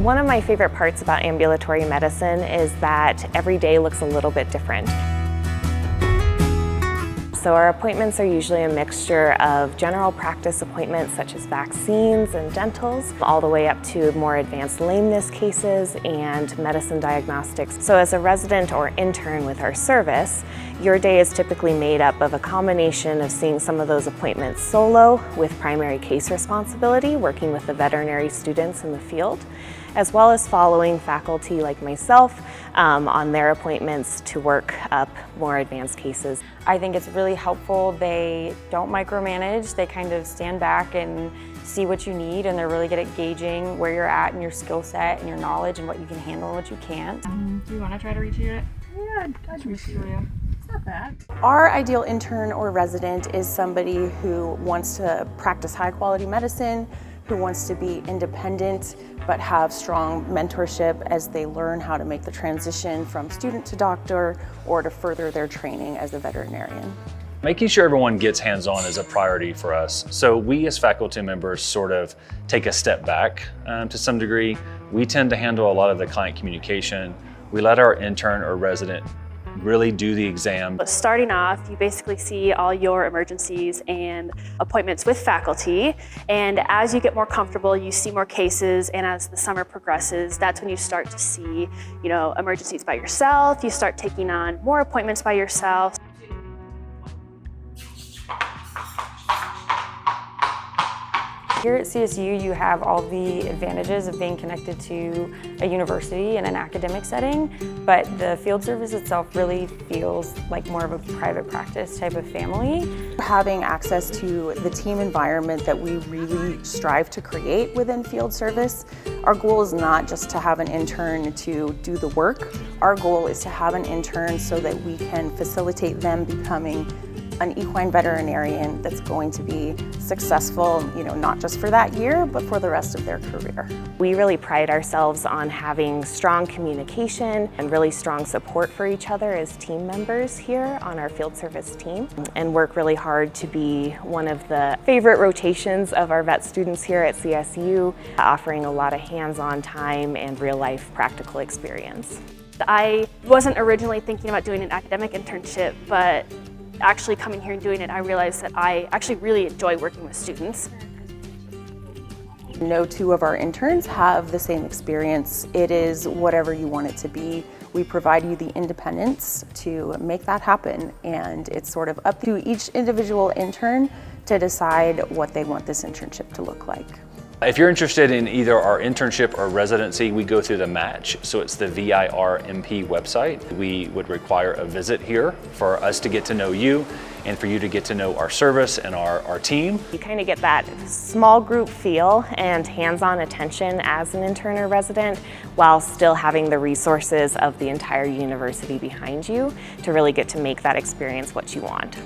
One of my favorite parts about ambulatory medicine is that every day looks a little bit different. So our appointments are usually a mixture of general practice appointments such as vaccines and dentals, all the way up to more advanced lameness cases and medicine diagnostics. So as a resident or intern with our service, your day is typically made up of a combination of seeing some of those appointments solo with primary case responsibility, working with the veterinary students in the field, as well as following faculty like myself on their appointments to work up more advanced cases. I think it's really helpful. They don't micromanage. They kind of stand back and see what you need, and they're really good at gauging where you're at and your skill set and your knowledge and what you can handle and what you can't. Do you want to try to reach it? Yeah, I'd reach you. It's not bad. Our ideal intern or resident is somebody who wants to practice high quality medicine, who wants to be independent but have strong mentorship as they learn how to make the transition from student to doctor or to further their training as a veterinarian. Making sure everyone gets hands-on is a priority for us. So we as faculty members sort of take a step back to some degree. We tend to handle a lot of the client communication. We let our intern or resident really do the exam. Starting off, you basically see all your emergencies and appointments with faculty, and as you get more comfortable, you see more cases, and as the summer progresses, that's when you start to see, emergencies by yourself. You start taking on more appointments by yourself. Here at CSU, you have all the advantages of being connected to a university in an academic setting, but the field service itself really feels like more of a private practice type of family. Having access to the team environment that we really strive to create within field service, our goal is not just to have an intern to do the work. Our goal is to have an intern so that we can facilitate them becoming an equine veterinarian that's going to be successful, not just for that year, but for the rest of their career. We really pride ourselves on having strong communication and really strong support for each other as team members here on our field service team, and work really hard to be one of the favorite rotations of our vet students here at CSU, offering a lot of hands-on time and real-life practical experience. I wasn't originally thinking about doing an academic internship, but actually coming here and doing it, I realized that I actually really enjoy working with students. No two of our interns have the same experience. It is whatever you want it to be. We provide you the independence to make that happen, and it's sort of up to each individual intern to decide what they want this internship to look like. If you're interested in either our internship or residency, we go through the match. So it's the VIRMP website. We would require a visit here for us to get to know you and for you to get to know our service and our team. You kind of get that small group feel and hands-on attention as an intern or resident while still having the resources of the entire university behind you to really get to make that experience what you want.